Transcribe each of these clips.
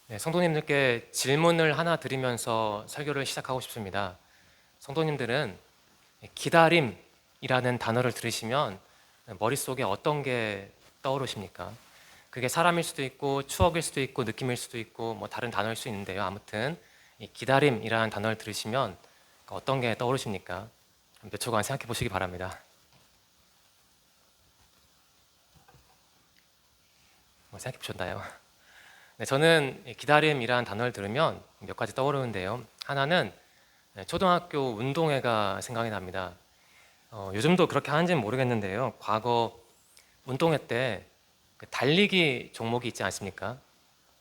네, 성도님들께 질문을 하나 드리면서 설교를 시작하고 싶습니다. 성도님들은 기다림이라는 단어를 들으시면 머릿속에 어떤 게 떠오르십니까? 그게 사람일 수도 있고 추억일 수도 있고 느낌일 수도 있고 뭐 다른 단어일 수 있는데요. 아무튼 이 기다림이라는 단어를 들으시면 어떤 게 떠오르십니까? 몇 초간 생각해 보시기 바랍니다. 생각해 보셨나요? 네, 저는 기다림이라는 단어를 들으면 몇 가지 떠오르는데요. 하나는 초등학교 운동회가 생각이 납니다. 요즘도 그렇게 하는지는 모르겠는데요. 과거 운동회 때그 달리기 종목이 있지 않습니까?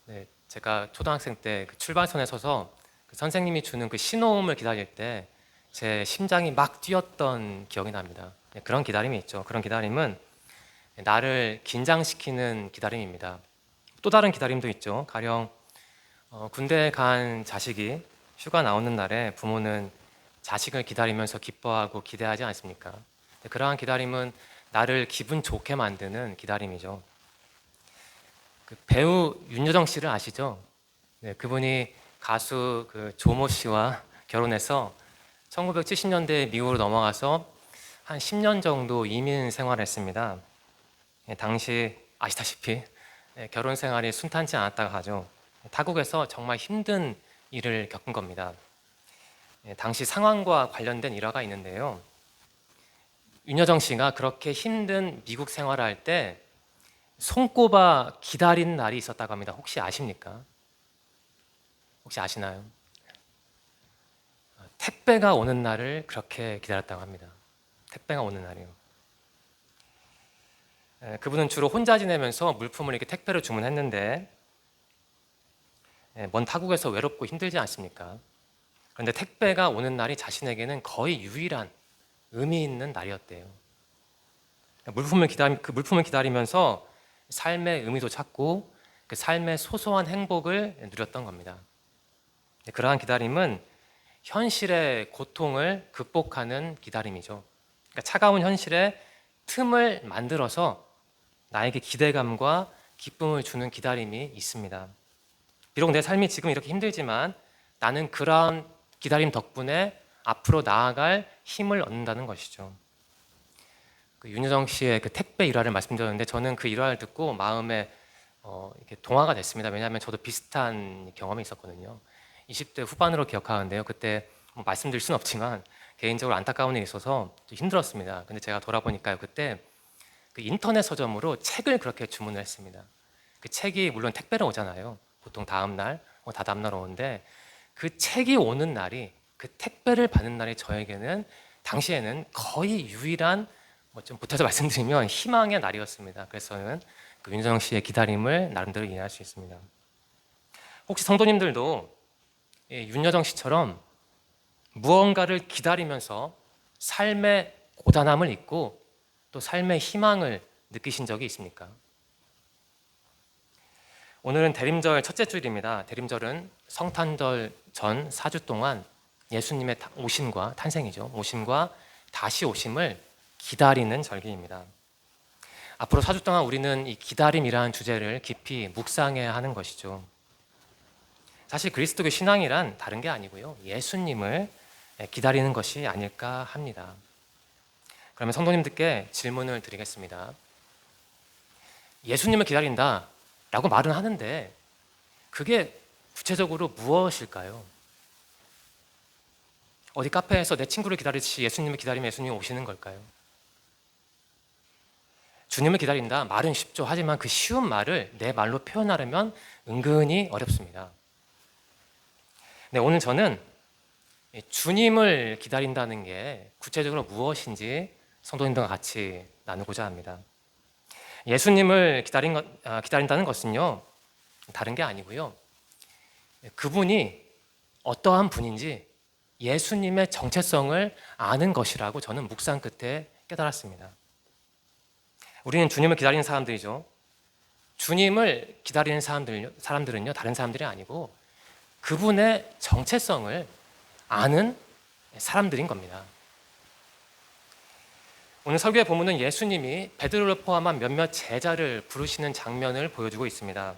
네, 제가 초등학생 때그 출발선에 서서 그 선생님이 주는 그 신호음을 기다릴 때 제 심장이 막 뛰었던 기억이 납니다. 네, 그런 기다림이 있죠. 그런 기다림은 나를 긴장시키는 기다림입니다. 또 다른 기다림도 있죠. 가령 군대에 간 자식이 휴가 나오는 날에 부모는 자식을 기다리면서 기뻐하고 기대하지 않습니까? 그러한 기다림은 나를 기분 좋게 만드는 기다림이죠. 그 배우 윤여정 씨를 아시죠? 네, 그분이 가수 그 조모 씨와 결혼해서 1970년대 미국으로 넘어가서 한 10년 정도 이민 생활했습니다. 당시 아시다시피 결혼 생활이 순탄치 않았다고 하죠. 타국에서 정말 힘든 일을 겪은 겁니다. 당시 상황과 관련된 일화가 있는데요. 윤여정 씨가 그렇게 힘든 미국 생활을 할 때 손꼽아 기다린 날이 있었다고 합니다. 혹시 아십니까? 혹시 아시나요? 택배가 오는 날을 그렇게 기다렸다고 합니다. 택배가 오는 날이요. 그분은 주로 혼자 지내면서 물품을 이렇게 택배로 주문했는데 먼 타국에서 외롭고 힘들지 않습니까? 그런데 택배가 오는 날이 자신에게는 거의 유일한 의미 있는 날이었대요. 그 물품을 기다리면서 삶의 의미도 찾고 그 삶의 소소한 행복을 누렸던 겁니다. 그러한 기다림은 현실의 고통을 극복하는 기다림이죠. 그러니까 차가운 현실에 틈을 만들어서 나에게 기대감과 기쁨을 주는 기다림이 있습니다. 비록 내 삶이 지금 이렇게 힘들지만 나는 그러한 기다림 덕분에 앞으로 나아갈 힘을 얻는다는 것이죠. 그 윤여정 씨의 그 택배 일화를 말씀드렸는데 저는 그 일화를 듣고 마음에 이렇게 동화가 됐습니다. 왜냐하면 저도 비슷한 경험이 있었거든요. 20대 후반으로 기억하는데요. 그때 뭐 말씀드릴 수는 없지만 개인적으로 안타까운 일이 있어서 좀 힘들었습니다. 근데 제가 돌아보니까요. 그때 그 인터넷 서점으로 책을 그렇게 주문을 했습니다. 그 책이 물론 택배로 오잖아요. 보통 다음 날, 다다음 날 오는데 그 책이 오는 날이 그 택배를 받는 날이 저에게는 당시에는 거의 유일한 좀 보태서 말씀드리면 희망의 날이었습니다. 그래서 저는 그 윤정 씨의 기다림을 나름대로 이해할 수 있습니다. 혹시 성도님들도 윤여정 씨처럼 무언가를 기다리면서 삶의 고단함을 잊고 또 삶의 희망을 느끼신 적이 있습니까? 오늘은 대림절 첫째 주일입니다. 대림절은 성탄절 전 4주 동안 예수님의 오심과 탄생이죠. 오심과 다시 오심을 기다리는 절기입니다. 앞으로 4주 동안 우리는 이 기다림이라는 주제를 깊이 묵상해야 하는 것이죠. 사실 그리스도교 신앙이란 다른 게 아니고요. 예수님을 기다리는 것이 아닐까 합니다. 그러면 성도님들께 질문을 드리겠습니다. 예수님을 기다린다 라고 말은 하는데 그게 구체적으로 무엇일까요? 어디 카페에서 내 친구를 기다리듯이 예수님을 기다리면 예수님이 오시는 걸까요? 주님을 기다린다 말은 쉽죠. 하지만 그 쉬운 말을 내 말로 표현하려면 은근히 어렵습니다. 네, 오늘 저는 주님을 기다린다는 게 구체적으로 무엇인지 성도님들과 같이 나누고자 합니다. 예수님을 기다린다는 것은요, 다른 게 아니고요. 그분이 어떠한 분인지 예수님의 정체성을 아는 것이라고 저는 묵상 끝에 깨달았습니다. 우리는 주님을 기다리는 사람들이죠. 주님을 기다리는 사람들은요, 다른 사람들이 아니고 그분의 정체성을 아는 사람들인 겁니다. 오늘 설교의 본문은 예수님이 베드로를 포함한 몇몇 제자를 부르시는 장면을 보여주고 있습니다.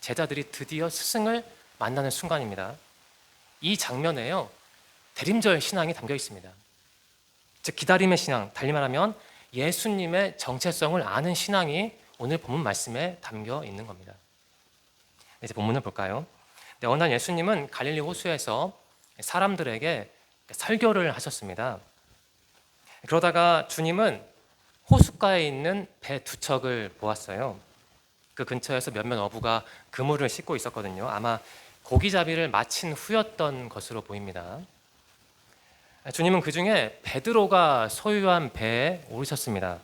제자들이 드디어 스승을 만나는 순간입니다. 이 장면에요, 대림절 신앙이 담겨 있습니다. 즉 기다림의 신앙, 달리 말하면 예수님의 정체성을 아는 신앙이 오늘 본문 말씀에 담겨 있는 겁니다. 이제 본문을 볼까요? 어느 날 예수님은 갈릴리 호수에서 사람들에게 설교를 하셨습니다. 그러다가 주님은 호숫가에 있는 배 두 척을 보았어요. 그 근처에서 몇몇 어부가 그물을 씻고 있었거든요. 아마 고기잡이를 마친 후였던 것으로 보입니다. 주님은 그 중에 베드로가 소유한 배에 오르셨습니다.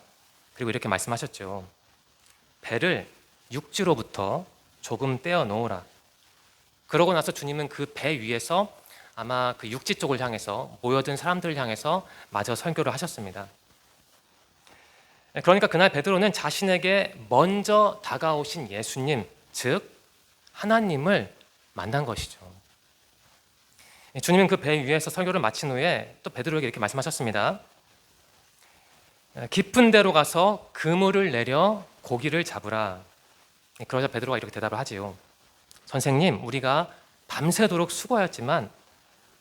그리고 이렇게 말씀하셨죠. 배를 육지로부터 조금 떼어 놓으라. 그러고 나서 주님은 그 배 위에서 아마 그 육지 쪽을 향해서 모여든 사람들을 향해서 마저 설교를 하셨습니다. 그러니까 그날 베드로는 자신에게 먼저 다가오신 예수님, 즉 하나님을 만난 것이죠. 주님은 그 배 위에서 설교를 마친 후에 또 베드로에게 이렇게 말씀하셨습니다. 깊은 데로 가서 그물을 내려 고기를 잡으라. 그러자 베드로가 이렇게 대답을 하지요. 선생님, 우리가 밤새도록 수고하였지만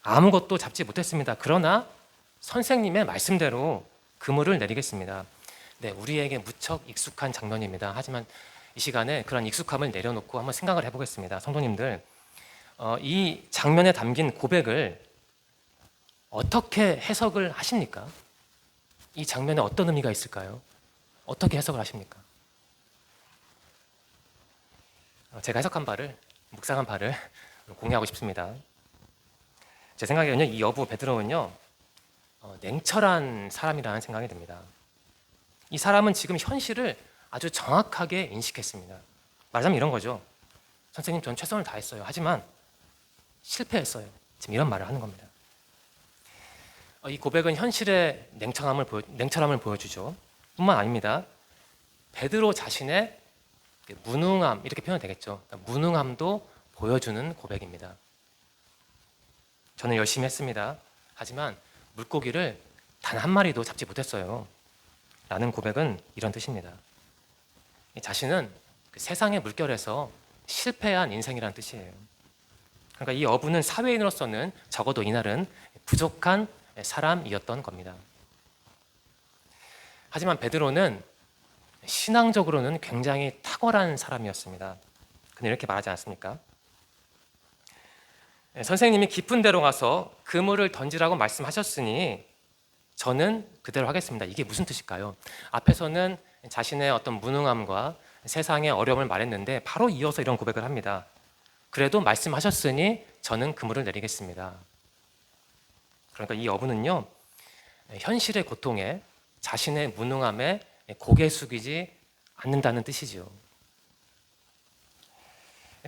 아무것도 잡지 못했습니다. 그러나 선생님의 말씀대로 그물을 내리겠습니다. 네, 우리에게 무척 익숙한 장면입니다. 하지만 이 시간에 그런 익숙함을 내려놓고 한번 생각을 해보겠습니다. 성도님들, 이 장면에 담긴 고백을 어떻게 해석을 하십니까? 이 장면에 어떤 의미가 있을까요? 어떻게 해석을 하십니까? 제가 해석한 바를, 묵상한 바를 공유하고 싶습니다. 제 생각에는요, 이 여부 베드로는요, 냉철한 사람이라는 생각이 듭니다. 이 사람은 지금 현실을 아주 정확하게 인식했습니다. 말하자면 이런 거죠. 선생님, 전 최선을 다했어요. 하지만 실패했어요. 지금 이런 말을 하는 겁니다. 이 고백은 현실의 냉철함을 보여주죠. 뿐만 아닙니다. 베드로 자신의 무능함, 이렇게 표현이 되겠죠. 무능함도 보여주는 고백입니다. 저는 열심히 했습니다. 하지만 물고기를 단 한 마리도 잡지 못했어요. 라는 고백은 이런 뜻입니다. 자신은 그 세상의 물결에서 실패한 인생이라는 뜻이에요. 그러니까 이 어부는 사회인으로서는 적어도 이날은 부족한 사람이었던 겁니다. 하지만 베드로는 신앙적으로는 굉장히 탁월한 사람이었습니다. 그는 이렇게 말하지 않았습니까? 선생님이 깊은 데로 가서 그물을 던지라고 말씀하셨으니 저는 그대로 하겠습니다. 이게 무슨 뜻일까요? 앞에서는 자신의 어떤 무능함과 세상의 어려움을 말했는데 바로 이어서 이런 고백을 합니다. 그래도 말씀하셨으니 저는 그물을 내리겠습니다. 그러니까 이 어부는요, 현실의 고통에 자신의 무능함에 고개 숙이지 않는다는 뜻이죠.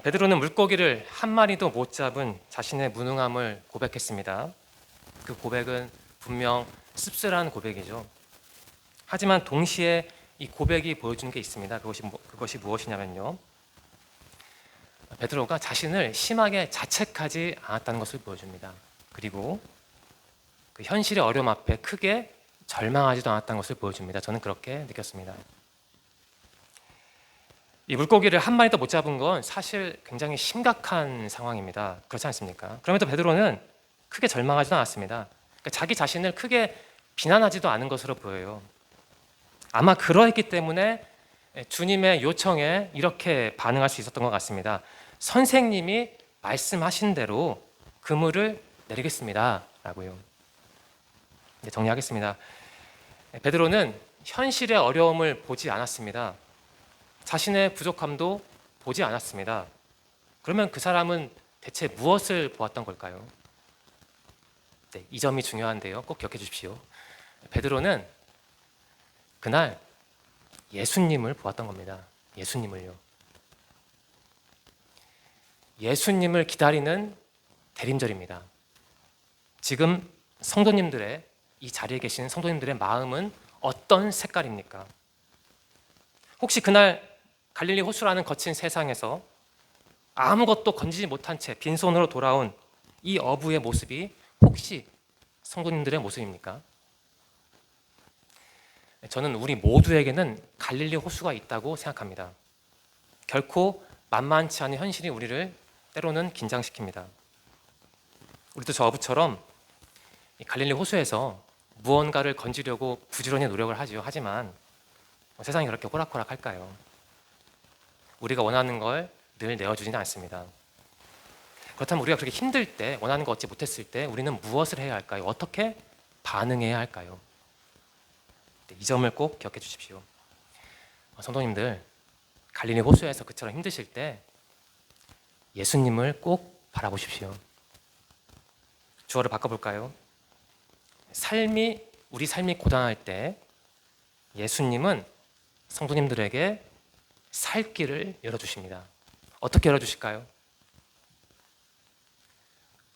베드로는 물고기를 한 마리도 못 잡은 자신의 무능함을 고백했습니다. 그 고백은 분명 씁쓸한 고백이죠. 하지만 동시에 이 고백이 보여주는 게 있습니다. 그것이 무엇이냐면요, 베드로가 자신을 심하게 자책하지 않았다는 것을 보여줍니다. 그리고 그 현실의 어려움 앞에 크게 절망하지도 않았다는 것을 보여줍니다. 저는 그렇게 느꼈습니다. 이 물고기를 한 마리도 못 잡은 건 사실 굉장히 심각한 상황입니다. 그렇지 않습니까? 그럼에도 베드로는 크게 절망하지도 않았습니다. 그러니까 자기 자신을 크게 비난하지도 않은 것으로 보여요. 아마 그러했기 때문에 주님의 요청에 이렇게 반응할 수 있었던 것 같습니다. 선생님이 말씀하신 대로 그물을 내리겠습니다. 라고요. 이제 정리하겠습니다. 베드로는 현실의 어려움을 보지 않았습니다. 자신의 부족함도 보지 않았습니다. 그러면 그 사람은 대체 무엇을 보았던 걸까요? 네, 이 점이 중요한데요. 꼭 기억해 주십시오. 베드로는 그날 예수님을 보았던 겁니다. 예수님을요. 예수님을 기다리는 대림절입니다. 지금 성도님들의, 이 자리에 계신 성도님들의 마음은 어떤 색깔입니까? 혹시 그날 갈릴리 호수라는 거친 세상에서 아무것도 건지지 못한 채 빈손으로 돌아온 이 어부의 모습이 혹시 성도님들의 모습입니까? 저는 우리 모두에게는 갈릴리 호수가 있다고 생각합니다. 결코 만만치 않은 현실이 우리를 때로는 긴장시킵니다. 우리도 저 어부처럼 이 갈릴리 호수에서 무언가를 건지려고 부지런히 노력을 하지요. 하지만 세상이 그렇게 호락호락할까요? 우리가 원하는 걸 늘 내어주지는 않습니다. 그렇다면 우리가 그렇게 힘들 때, 원하는 거 얻지 못했을 때 우리는 무엇을 해야 할까요? 어떻게 반응해야 할까요? 이 점을 꼭 기억해 주십시오. 성도님들, 갈릴리 호수에서 그처럼 힘드실 때 예수님을 꼭 바라보십시오. 주어를 바꿔볼까요? 우리 삶이 고단할 때 예수님은 성도님들에게 살 길을 열어주십니다. 어떻게 열어주실까요?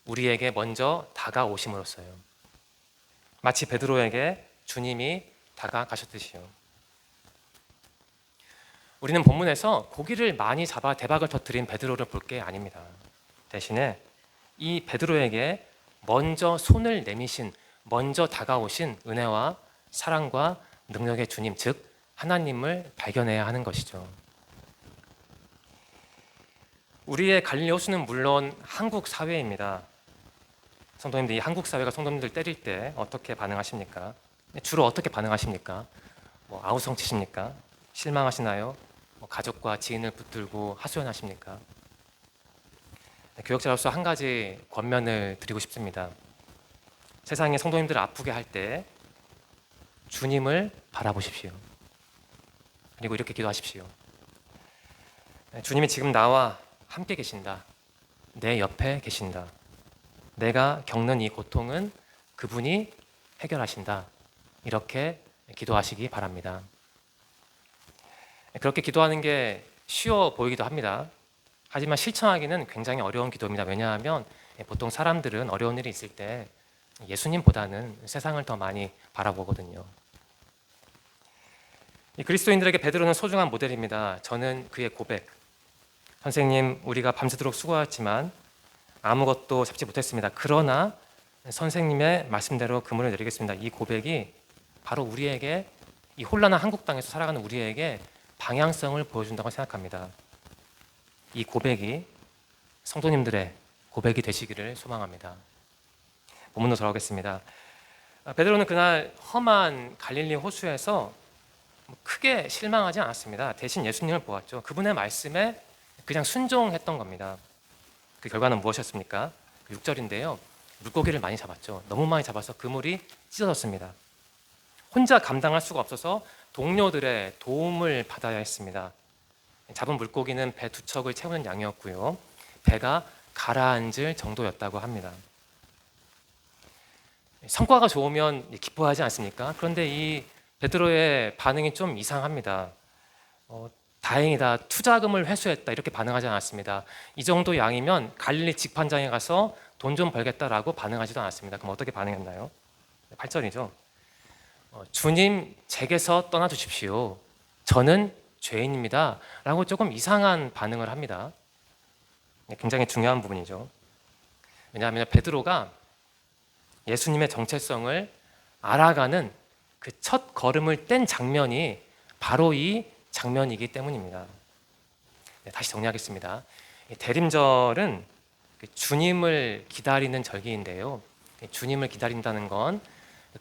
우리에게 먼저 다가오심으로써요. 마치 베드로에게 주님이 다가가셨듯이요. 우리는 본문에서 고기를 많이 잡아 대박을 터뜨린 베드로를 볼 게 아닙니다. 대신에 이 베드로에게 먼저 손을 내미신, 먼저 다가오신 은혜와 사랑과 능력의 주님, 즉 하나님을 발견해야 하는 것이죠. 우리의 갈릴리 호수는 물론 한국 사회입니다. 성도님들, 이 한국 사회가 성도님들 때릴 때 어떻게 반응하십니까? 주로 어떻게 반응하십니까? 아우성치십니까? 실망하시나요? 가족과 지인을 붙들고 하소연하십니까? 교역자로서 한 가지 권면을 드리고 싶습니다. 세상에 성도님들을 아프게 할 때 주님을 바라보십시오. 그리고 이렇게 기도하십시오. 주님이 지금 나와 함께 계신다. 내 옆에 계신다. 내가 겪는 이 고통은 그분이 해결하신다. 이렇게 기도하시기 바랍니다. 그렇게 기도하는 게 쉬워 보이기도 합니다. 하지만 실천하기는 굉장히 어려운 기도입니다. 왜냐하면 보통 사람들은 어려운 일이 있을 때 예수님보다는 세상을 더 많이 바라보거든요. 이 그리스도인들에게 베드로는 소중한 모델입니다. 저는 그의 고백, 선생님, 우리가 밤새도록 수고하였지만 아무것도 잡지 못했습니다. 그러나 선생님의 말씀대로 그물을 내리겠습니다. 이 고백이 바로 우리에게, 이 혼란한 한국 땅에서 살아가는 우리에게 방향성을 보여준다고 생각합니다. 이 고백이 성도님들의 고백이 되시기를 소망합니다. 본문으로 돌아오겠습니다. 베드로는 그날 험한 갈릴리 호수에서 크게 실망하지 않았습니다. 대신 예수님을 보았죠. 그분의 말씀에 그냥 순종했던 겁니다. 그 결과는 무엇이었습니까? 6절인데요. 물고기를 많이 잡았죠. 너무 많이 잡아서 그물이 찢어졌습니다. 혼자 감당할 수가 없어서 동료들의 도움을 받아야 했습니다. 잡은 물고기는 배 2척을 채우는 양이었고요. 배가 가라앉을 정도였다고 합니다. 성과가 좋으면 기뻐하지 않습니까? 그런데 이 베드로의 반응이 좀 이상합니다. 다행이다, 투자금을 회수했다, 이렇게 반응하지 않았습니다. 이 정도 양이면 갈릴리 직판장에 가서 돈 좀 벌겠다라고 반응하지도 않았습니다. 그럼 어떻게 반응했나요? 8절이죠. 주님, 제게서 떠나주십시오. 저는 죄인입니다. 라고 조금 이상한 반응을 합니다. 굉장히 중요한 부분이죠. 왜냐하면 베드로가 예수님의 정체성을 알아가는 그 첫 걸음을 뗀 장면이 바로 이 장면이기 때문입니다. 다시 정리하겠습니다. 대림절은 주님을 기다리는 절기인데요. 주님을 기다린다는 건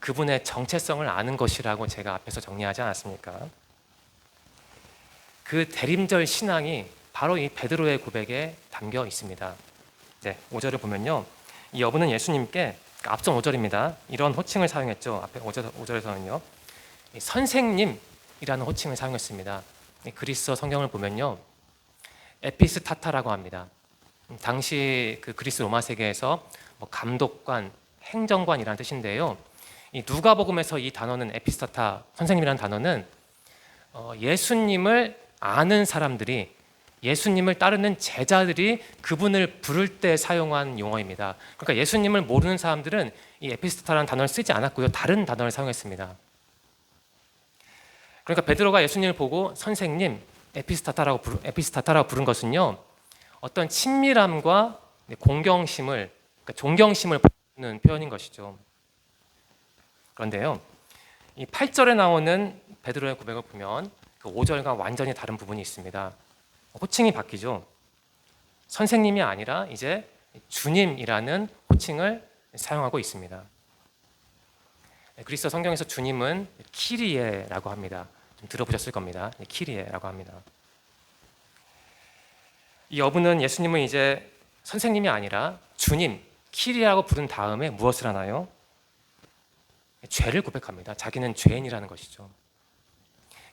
그분의 정체성을 아는 것이라고 제가 앞에서 정리하지 않았습니까? 그 대림절 신앙이 바로 이 베드로의 고백에 담겨 있습니다. 5절을 보면요. 이 어부는 예수님께, 앞선 5절입니다. 이런 호칭을 사용했죠. 앞에 5절에서는요. 선생님이라는 호칭을 사용했습니다. 그리스 성경을 보면요. 에피스타타라고 합니다. 당시 그 그리스 로마 세계에서 감독관, 행정관이라는 뜻인데요. 이 누가복음에서 이 단어는 에피스타타, 선생님이라는 단어는 예수님을 아는 사람들이, 예수님을 따르는 제자들이 그분을 부를 때 사용한 용어입니다. 그러니까 예수님을 모르는 사람들은 이 에피스타타라는 단어를 쓰지 않았고요. 다른 단어를 사용했습니다. 그러니까 베드로가 예수님을 보고 선생님, 에피스타타라고 부른 것은요, 어떤 친밀함과 공경심을, 그러니까 존경심을 보여주는 표현인 것이죠. 그런데요, 이 8절에 나오는 베드로의 고백을 보면 그 5절과 완전히 다른 부분이 있습니다. 호칭이 바뀌죠. 선생님이 아니라 이제 주님이라는 호칭을 사용하고 있습니다. 그리스도 성경에서 주님은 키리에라고 합니다. 좀 들어보셨을 겁니다. 키리에라고 합니다. 이 어부는 예수님을 이제 선생님이 아니라 주님, 키리라고 부른 다음에 무엇을 하나요? 죄를 고백합니다. 자기는 죄인이라는 것이죠.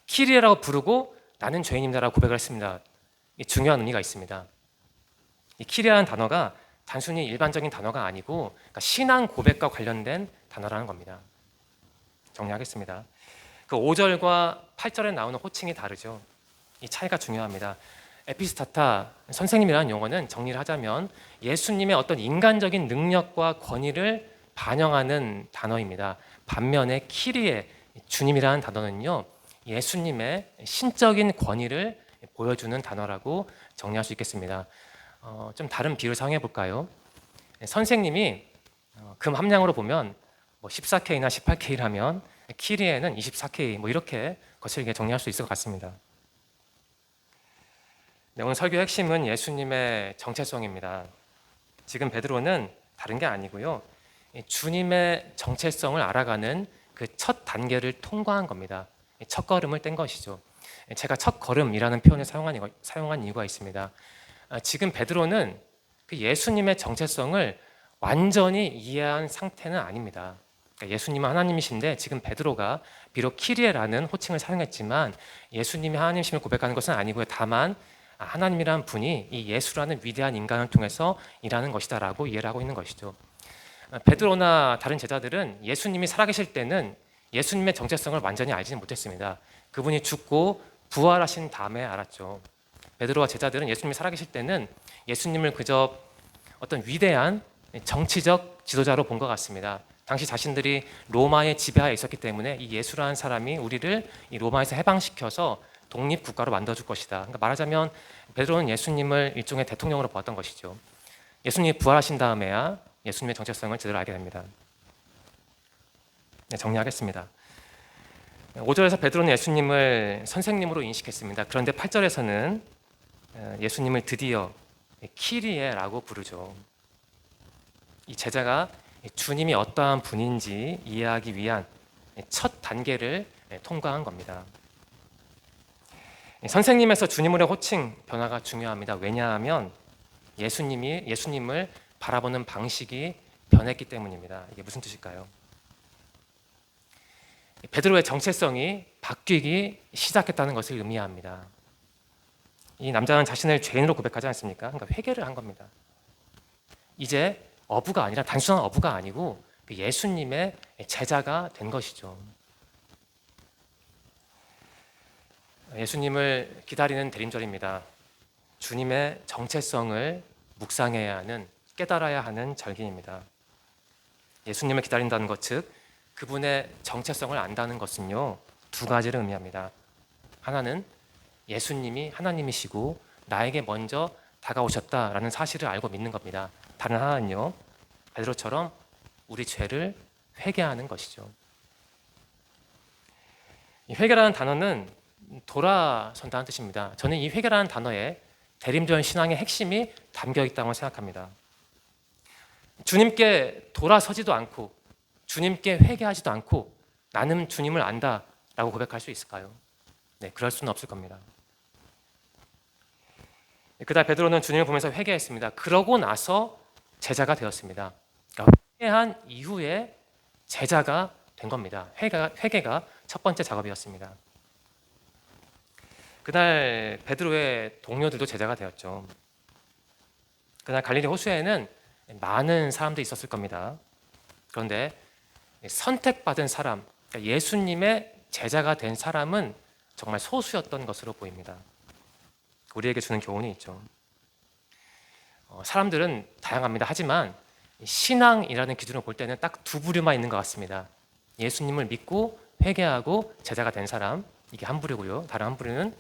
키리라고 부르고 나는 죄인입니다라고 고백을 했습니다. 중요한 의미가 있습니다. 이 키리라는 단어가 단순히 일반적인 단어가 아니고 그러니까 신앙 고백과 관련된 단어라는 겁니다. 정리하겠습니다. 그 5절과 8절에 나오는 호칭이 다르죠. 이 차이가 중요합니다. 에피스타타, 선생님이라는 용어는 정리를 하자면 예수님의 어떤 인간적인 능력과 권위를 반영하는 단어입니다. 반면에 키리에, 주님이라는 단어는요, 예수님의 신적인 권위를 보여주는 단어라고 정리할 수 있겠습니다. 좀 다른 비유를 사용해 볼까요? 선생님이 금 함량으로 보면 14K나 18K라면 키리에는 24K 이렇게 거칠게 정리할 수 있을 것 같습니다. 네, 오늘 설교의 핵심은 예수님의 정체성입니다. 지금 베드로는 다른 게 아니고요. 주님의 정체성을 알아가는 그 첫 단계를 통과한 겁니다. 첫 걸음을 뗀 것이죠. 제가 첫 걸음이라는 표현을 사용한 이유가 있습니다. 지금 베드로는 그 예수님의 정체성을 완전히 이해한 상태는 아닙니다. 그러니까 예수님은 하나님이신데 지금 베드로가 비록 키리에라는 호칭을 사용했지만 예수님이 하나님이심을 고백하는 것은 아니고요. 다만 하나님이라는 분이 이 예수라는 위대한 인간을 통해서 일하는 것이다라고 이해를 하고 있는 것이죠. 베드로나 다른 제자들은 예수님이 살아계실 때는 예수님의 정체성을 완전히 알지는 못했습니다. 그분이 죽고 부활하신 다음에 알았죠. 베드로와 제자들은 예수님이 살아계실 때는 예수님을 그저 어떤 위대한 정치적 지도자로 본 것 같습니다. 당시 자신들이 로마의 지배하에 있었기 때문에 이 예수라는 사람이 우리를 이 로마에서 해방시켜서 독립국가로 만들어줄 것이다. 그러니까 말하자면 베드로는 예수님을 일종의 대통령으로 보았던 것이죠. 예수님이 부활하신 다음에야 예수님의 정체성을 제대로 알게 됩니다. 네, 정리하겠습니다. 5절에서 베드로는 예수님을 선생님으로 인식했습니다. 그런데 8절에서는 예수님을 드디어 키리에라고 부르죠. 이 제자가 주님이 어떠한 분인지 이해하기 위한 첫 단계를 통과한 겁니다. 선생님에서 주님으로 호칭 변화가 중요합니다. 왜냐하면 예수님을 바라보는 방식이 변했기 때문입니다. 이게 무슨 뜻일까요? 베드로의 정체성이 바뀌기 시작했다는 것을 의미합니다. 이 남자는 자신을 죄인으로 고백하지 않습니까? 그러니까 회개를 한 겁니다. 이제 어부가 아니라 단순한 어부가 아니고 예수님의 제자가 된 것이죠. 예수님을 기다리는 대림절입니다. 주님의 정체성을 묵상해야 하는, 깨달아야 하는 절기입니다. 예수님을 기다린다는 것, 즉 그분의 정체성을 안다는 것은요, 두 가지를 의미합니다. 하나는 예수님이 하나님이시고 나에게 먼저 다가오셨다라는 사실을 알고 믿는 겁니다. 다른 하나는요, 베드로처럼 우리 죄를 회개하는 것이죠. 이 회개라는 단어는 돌아선다는 뜻입니다. 저는 이 회개라는 단어에 대림절 신앙의 핵심이 담겨 있다고 생각합니다. 주님께 돌아서지도 않고 주님께 회개하지도 않고 나는 주님을 안다라고 고백할 수 있을까요? 네, 그럴 수는 없을 겁니다. 그날 베드로는 주님을 보면서 회개했습니다. 그러고 나서 제자가 되었습니다. 그러니까 회개한 이후에 제자가 된 겁니다. 회개가 첫 번째 작업이었습니다. 그날 베드로의 동료들도 제자가 되었죠. 그날 갈릴리 호수에는 많은 사람들이 있었을 겁니다. 그런데 선택받은 사람, 그러니까 예수님의 제자가 된 사람은 정말 소수였던 것으로 보입니다. 우리에게 주는 교훈이 있죠. 사람들은 다양합니다. 하지만 신앙이라는 기준으로 볼 때는 딱 두 부류만 있는 것 같습니다. 예수님을 믿고 회개하고 제자가 된 사람, 이게 한 부류고요. 다른 한 부류는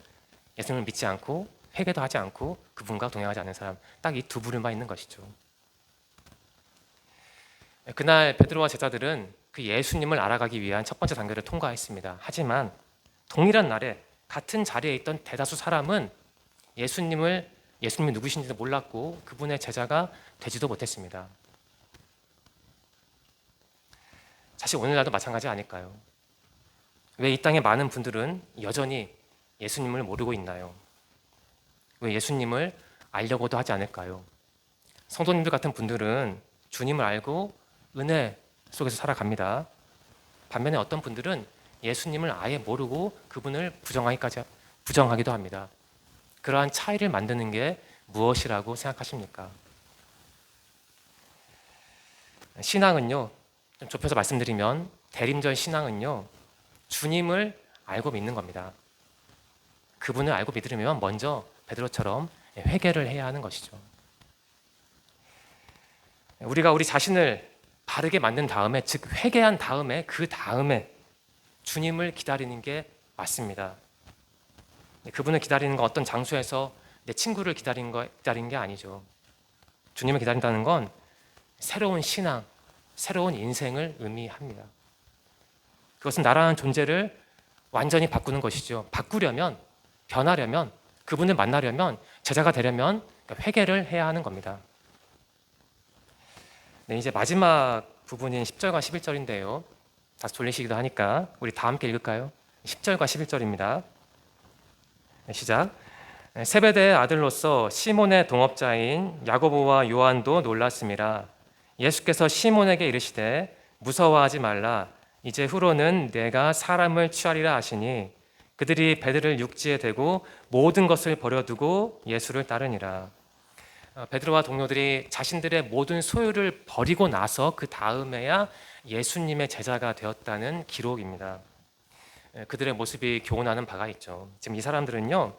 예수님을 믿지 않고 회개도 하지 않고 그분과 동행하지 않는 사람, 딱 이 두 부류만 있는 것이죠. 그날 베드로와 제자들은 그 예수님을 알아가기 위한 첫 번째 단계를 통과했습니다. 하지만 동일한 날에 같은 자리에 있던 대다수 사람은 예수님이 누구신지도 몰랐고 그분의 제자가 되지도 못했습니다. 사실 오늘날도 마찬가지 아닐까요? 왜 이 땅의 많은 분들은 여전히 예수님을 모르고 있나요? 왜 예수님을 알려고도 하지 않을까요? 성도님들 같은 분들은 주님을 알고 은혜 속에서 살아갑니다. 반면에 어떤 분들은 예수님을 아예 모르고 그분을 부정하기도 합니다. 그러한 차이를 만드는 게 무엇이라고 생각하십니까? 신앙은요, 좀 좁혀서 말씀드리면 대림절 신앙은요, 주님을 알고 믿는 겁니다. 그분을 알고 믿으려면 먼저 베드로처럼 회개를 해야 하는 것이죠. 우리가 우리 자신을 바르게 만든 다음에, 즉 회개한 다음에 그 다음에 주님을 기다리는 게 맞습니다. 그분을 기다리는 건 어떤 장소에서 내 친구를 기다리는 게 아니죠. 주님을 기다린다는 건 새로운 신앙, 새로운 인생을 의미합니다. 그것은 나라는 존재를 완전히 바꾸는 것이죠. 바꾸려면, 변하려면, 그분을 만나려면, 제자가 되려면 회개를 해야 하는 겁니다. 네, 이제 마지막 부분인 10절과 11절인데요. 다시 돌리시기도 하니까 우리 다 함께 읽을까요? 10절과 11절입니다. 네, 시작. 세베대의 아들로서 시몬의 동업자인 야고보와 요한도 놀랐습니다. 예수께서 시몬에게 이르시되 무서워하지 말라. 이제 후로는 내가 사람을 취하리라 하시니 그들이 배들을 육지에 대고 모든 것을 버려두고 예수를 따르니라. 베드로와 동료들이 자신들의 모든 소유를 버리고 나서 그 다음에야 예수님의 제자가 되었다는 기록입니다. 그들의 모습이 교훈하는 바가 있죠. 지금 이 사람들은요,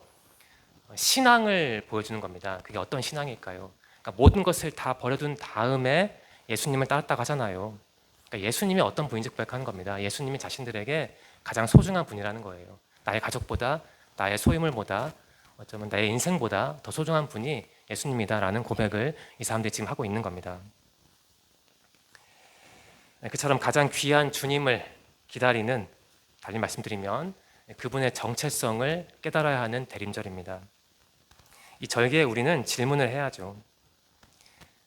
신앙을 보여주는 겁니다. 그게 어떤 신앙일까요? 그러니까 모든 것을 다 버려둔 다음에 예수님을 따랐다고 하잖아요. 그러니까 예수님이 어떤 분인지 고백하는 겁니다. 예수님이 자신들에게 가장 소중한 분이라는 거예요. 나의 가족보다, 나의 소유물보다, 어쩌면 나의 인생보다 더 소중한 분이 예수님이다라는 고백을 이 사람들이 지금 하고 있는 겁니다. 그처럼 가장 귀한 주님을 기다리는, 달리 말씀드리면 그분의 정체성을 깨달아야 하는 대림절입니다. 이 절기에 우리는 질문을 해야죠.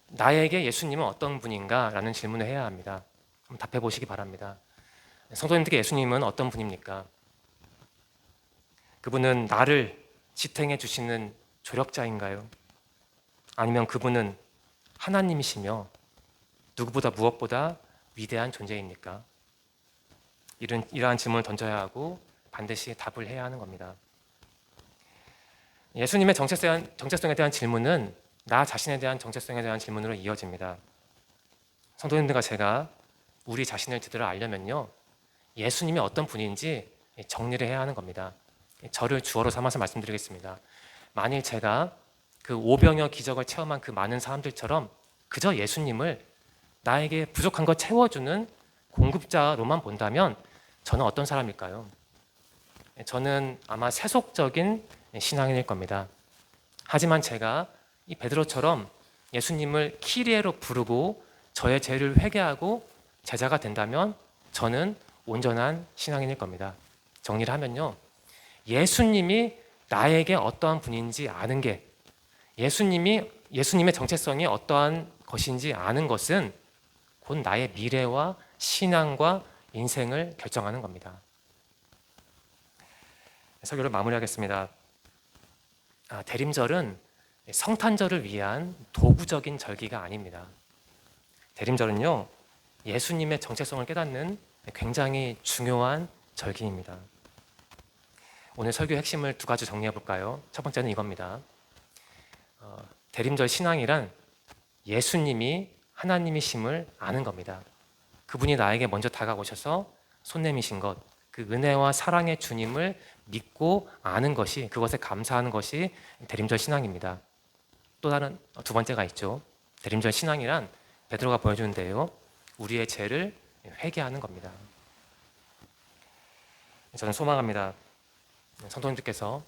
나에게 예수님은 어떤 분인가? 라는 질문을 해야 합니다. 한번 답해 보시기 바랍니다. 성도님들께 예수님은 어떤 분입니까? 그분은 나를 지탱해 주시는 조력자인가요? 아니면 그분은 하나님이시며 누구보다 무엇보다 위대한 존재입니까? 이러한 질문을 던져야 하고 반드시 답을 해야 하는 겁니다. 예수님의 정체성에 대한 질문은 나 자신에 대한 정체성에 대한 질문으로 이어집니다. 성도님들과 제가 우리 자신을 제대로 알려면요, 예수님이 어떤 분인지 정리를 해야 하는 겁니다. 저를 주어로 삼아서 말씀드리겠습니다. 만일 제가 그 오병이어 기적을 체험한 그 많은 사람들처럼 그저 예수님을 나에게 부족한 것 채워주는 공급자로만 본다면 저는 어떤 사람일까요? 저는 아마 세속적인 신앙인일 겁니다. 하지만 제가 이 베드로처럼 예수님을 키리에로 부르고 저의 죄를 회개하고 제자가 된다면 저는 온전한 신앙인일 겁니다. 정리를 하면요, 예수님이 나에게 어떠한 분인지 아는 게, 예수님의 정체성이 어떠한 것인지 아는 것은 곧 나의 미래와 신앙과 인생을 결정하는 겁니다. 설교를 마무리하겠습니다. 대림절은 성탄절을 위한 도구적인 절기가 아닙니다. 대림절은요, 예수님의 정체성을 깨닫는 굉장히 중요한 절기입니다. 오늘 설교의 핵심을 두 가지 정리해 볼까요? 첫 번째는 이겁니다. 대림절 신앙이란 예수님이 하나님이심을 아는 겁니다. 그분이 나에게 먼저 다가오셔서 손 내미신 것, 그 은혜와 사랑의 주님을 믿고 아는 것이, 그것에 감사하는 것이 대림절 신앙입니다. 또 다른 두 번째가 있죠. 대림절 신앙이란 베드로가 보여주는데요, 우리의 죄를 회개하는 겁니다. 저는 소망합니다. 성도님들께서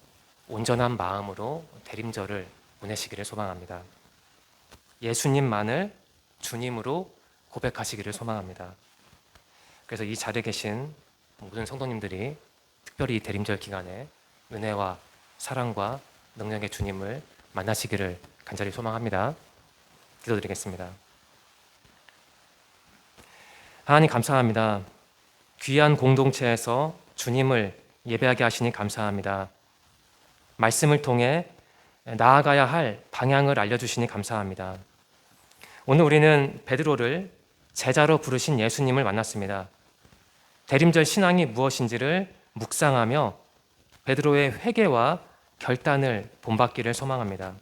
온전한 마음으로 대림절을 보내시기를 소망합니다. 예수님만을 주님으로 고백하시기를 소망합니다. 그래서 이 자리에 계신 모든 성도님들이 특별히 이 대림절 기간에 은혜와 사랑과 능력의 주님을 만나시기를 간절히 소망합니다. 기도드리겠습니다. 하나님 감사합니다. 귀한 공동체에서 주님을 예배하게 하시니 감사합니다. 말씀을 통해 나아가야 할 방향을 알려주시니 감사합니다. 오늘 우리는 베드로를 제자로 부르신 예수님을 만났습니다. 대림절 신앙이 무엇인지를 묵상하며 베드로의 회개와 결단을 본받기를 소망합니다.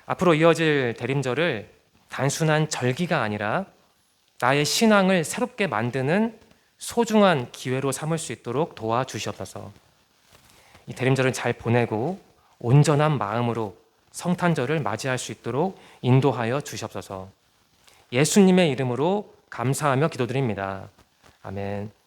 앞으로 이어질 대림절을 단순한 절기가 아니라 나의 신앙을 새롭게 만드는 소중한 기회로 삼을 수 있도록 도와주시옵소서. 이 대림절을 잘 보내고 온전한 마음으로 성탄절을 맞이할 수 있도록 인도하여 주시옵소서. 예수님의 이름으로 감사하며 기도드립니다. 아멘.